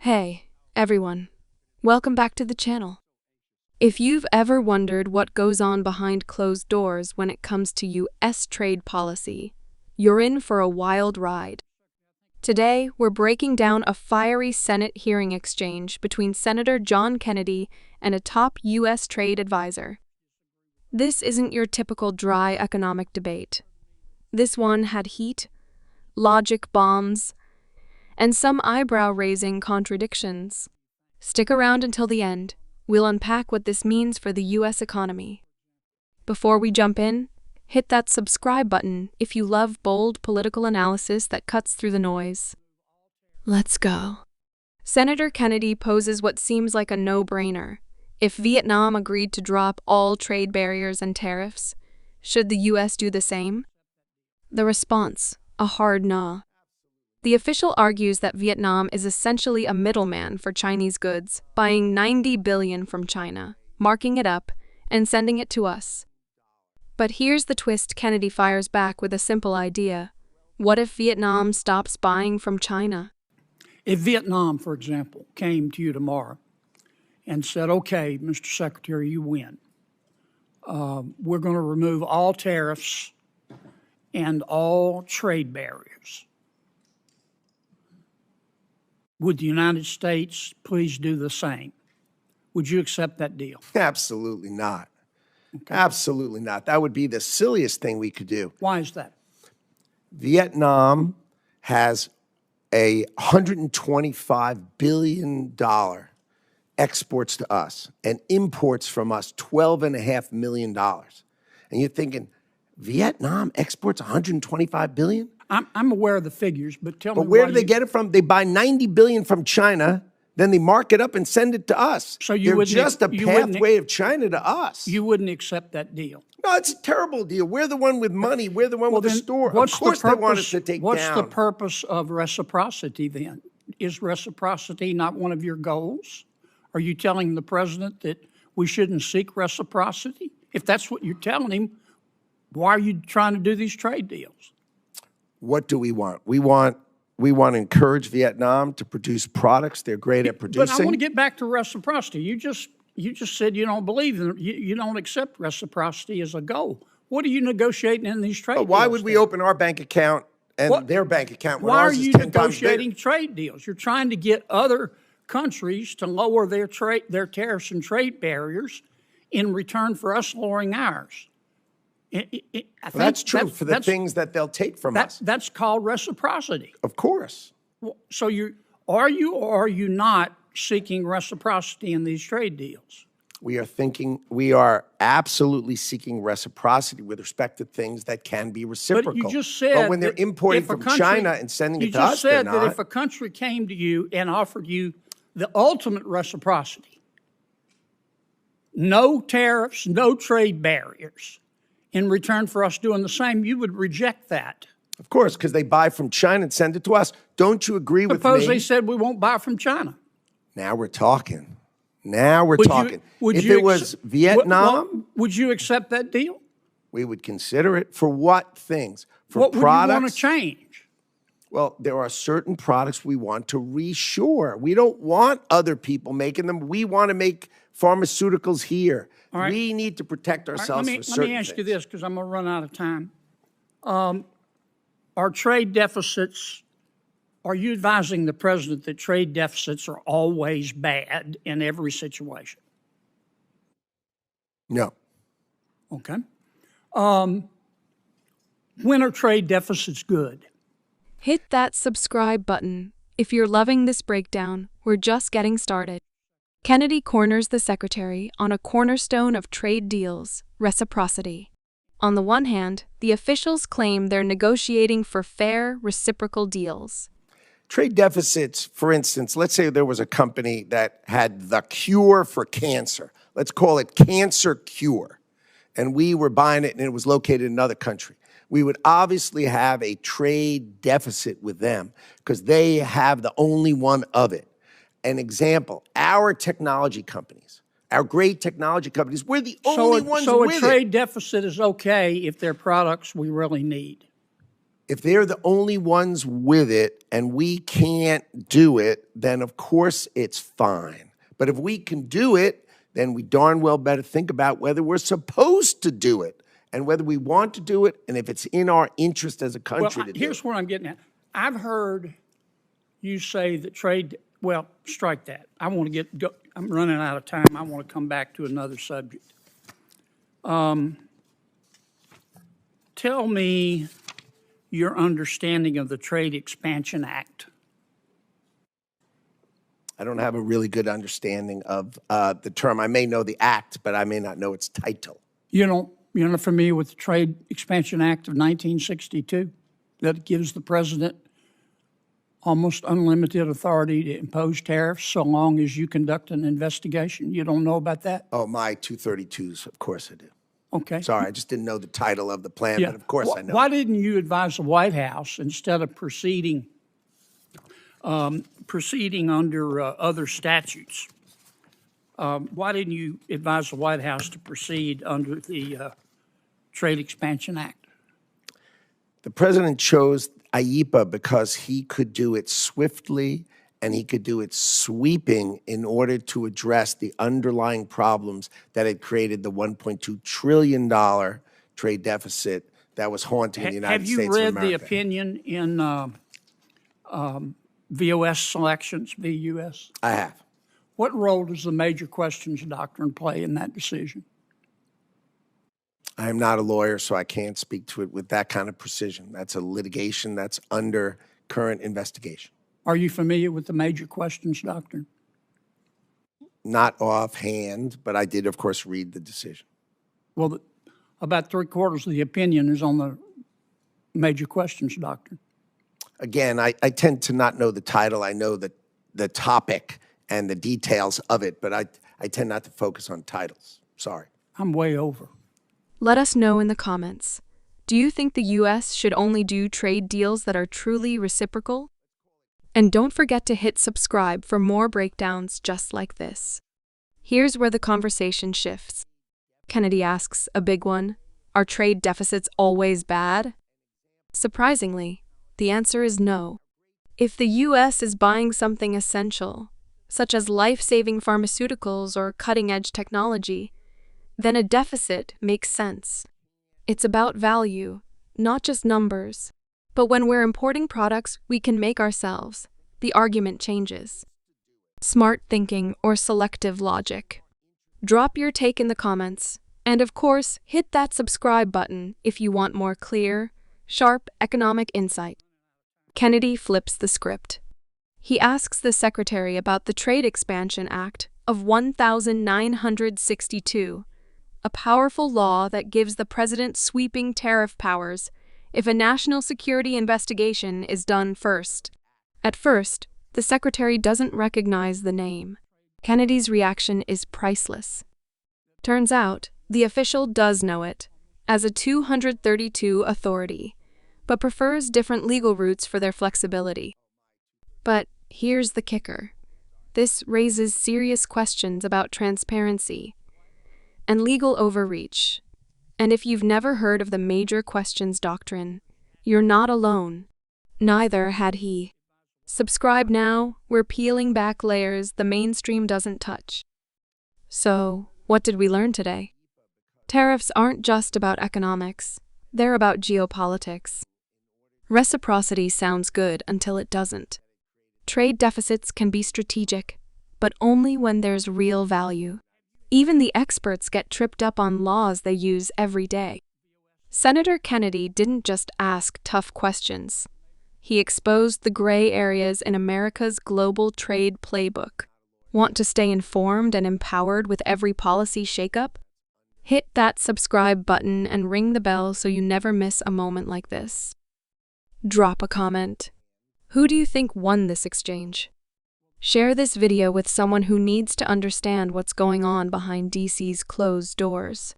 Hey, everyone. Welcome back to the channel. If you've ever wondered what goes on behind closed doors when it comes to U.S. trade policy, you're in for a wild ride. Today, we're breaking down a fiery Senate hearing exchange between Senator John Kennedy and a top U.S. trade advisor. This isn't your typical dry economic debate. This one had heat, logic bombs, and some eyebrow-raising contradictions. Stick around until the end. We'll unpack what this means for the U.S. economy. Before we jump in, hit that subscribe button if you love bold political analysis that cuts through the noise. Let's go. Senator Kennedy poses what seems like a no-brainer. If Vietnam agreed to drop all trade barriers and tariffs, should the U.S. do the same? The response, a hard no. The official argues that Vietnam is essentially a middleman for Chinese goods, buying $90 billion from China, marking it up, and sending it to us. But here's the twist. Kennedy fires back with a simple idea. What if Vietnam stops buying from China? If Vietnam, for example, came to you tomorrow and said, okay, Mr. Secretary, you win. We're going to remove all tariffs and all trade barriers. Would the United States please do the same? Would you accept that deal? Absolutely not. Okay. Absolutely not. That would be the silliest thing we could do. Why is that? Vietnam has a $125 billion exports to us and imports from us $12.5 million. And you're thinking, Vietnam exports $125 billion? I'm aware of the figures, but tell me where do they get it from? They buy $90 billion from China, then they mark it up and send it to us. So they're just a pathway of China to us. You wouldn't accept that deal? No, it's a terrible deal. We're the one with money. We're the one with the store. Of course they want us to take down. What's the purpose of reciprocity then? Is reciprocity not one of your goals? Are you telling the president that we shouldn't seek reciprocity? If that's what you're telling him, why are you trying to do these trade deals? What do we want? We want to encourage Vietnam to produce products they're great at producing. But I want to get back to reciprocity. You just said you don't believe in you don't accept reciprocity as a goal. What are you negotiating in these trade deals? Why would we open our bank account and their bank account when ours is 10 times bigger? Why are you negotiating trade deals? You're trying to get other countries to lower their tariffs and trade barriers in return for us lowering ours. That's true for the things that they'll take from us. That's called reciprocity. Of course. So are you or are you not seeking reciprocity in these trade deals? We are absolutely seeking reciprocity with respect to things that can be reciprocal. But you just said but when they're importing from China and sending it to us, they're not. You just said that if a country came to you and offered you the ultimate reciprocity, no tariffs, no trade barriers, in return for us doing the same, you would reject that. Of course, because they buy from China and send it to us. Don't you agree with me? Suppose they said we won't buy from China. Now we're talking. If it was Vietnam, would you accept that deal? We would consider it. For what things? For what products? Would you want to change? Well, there are certain products we want to reshore. We don't want other people making them. We want to make pharmaceuticals here. Right. We need to protect ourselves from certain things. Let me ask you this, because I'm going to run out of time. Are trade deficits, are you advising the president that trade deficits are always bad in every situation? No. Okay. When are trade deficits good? Hit that subscribe button. If you're loving this breakdown, we're just getting started. Kennedy corners the secretary on a cornerstone of trade deals, reciprocity. On the one hand, the officials claim they're negotiating for fair, reciprocal deals. Trade deficits, for instance, let's say there was a company that had the cure for cancer. Let's call it Cancer Cure. And we were buying it and it was located in another country. We would obviously have a trade deficit with them because they have the only one of it. An example, our technology companies, our great technology companies, we're the only ones with it. So a trade deficit is okay if they're products we really need. If they're the only ones with it and we can't do it, then of course it's fine. But if we can do it, then we darn well better think about whether we're supposed to do it and whether we want to do it and if it's in our interest as a country to do Here's it. what I'm getting at. I've heard you say that trade, well, strike that. I want to go, I'm running out of time. I want to come back to another subject. Tell me your understanding of the Trade Expansion Act. I don't have a really good understanding of the term. I may know the act, but I may not know its title. You're not familiar with the Trade Expansion Act of 1962 that gives the president almost unlimited authority to impose tariffs so long as you conduct an investigation? You don't know about that? Oh, my 232s, of course I do. Okay. Sorry, I just didn't know the title of the plan, Yeah. but of course I know. Why didn't you advise the White House instead of proceeding under other statutes? Why didn't you advise the White House to proceed under the Trade Expansion Act? The president chose IEPA because he could do it swiftly and he could do it sweeping in order to address the underlying problems that had created the $1.2 trillion trade deficit that was haunting the United States of America. Have you read the opinion in VOS selections, VUS? I have. What role does the major questions doctrine play in that decision? I am not a lawyer, so I can't speak to it with that kind of precision. That's a litigation that's under current investigation. Are you familiar with the major questions doctrine? Not offhand, but I did, of course, read the decision. Well, about 3/4 of the opinion is on the major questions doctrine. Again, I tend to not know the title. I know the topic and the details of it, but I tend not to focus on titles. Sorry. I'm way over. Let us know in the comments. Do you think the U.S. should only do trade deals that are truly reciprocal? And don't forget to hit subscribe for more breakdowns just like this. Here's where the conversation shifts. Kennedy asks a big one. Are trade deficits always bad? Surprisingly, the answer is no. If the U.S. is buying something essential, such as life-saving pharmaceuticals or cutting-edge technology, then a deficit makes sense. It's about value, not just numbers. But when we're importing products we can make ourselves, the argument changes. Smart thinking or selective logic? Drop your take in the comments, and of course, hit that subscribe button if you want more clear, sharp economic insight. Kennedy flips the script. He asks the Secretary about the Trade Expansion Act of 1962, a powerful law that gives the president sweeping tariff powers if a national security investigation is done first. At first, the secretary doesn't recognize the name. Kennedy's reaction is priceless. Turns out, the official does know it, as a 232 authority, but prefers different legal routes for their flexibility. But here's the kicker. This raises serious questions about transparency and legal overreach. And if you've never heard of the major questions doctrine, you're not alone. Neither had he. Subscribe now, we're peeling back layers the mainstream doesn't touch. So, what did we learn today? Tariffs aren't just about economics, they're about geopolitics. Reciprocity sounds good until it doesn't. Trade deficits can be strategic, but only when there's real value. Even the experts get tripped up on laws they use every day. Senator Kennedy didn't just ask tough questions. He exposed the gray areas in America's global trade playbook. Want to stay informed and empowered with every policy shakeup? Hit that subscribe button and ring the bell so you never miss a moment like this. Drop a comment. Who do you think won this exchange? Share this video with someone who needs to understand what's going on behind DC's closed doors.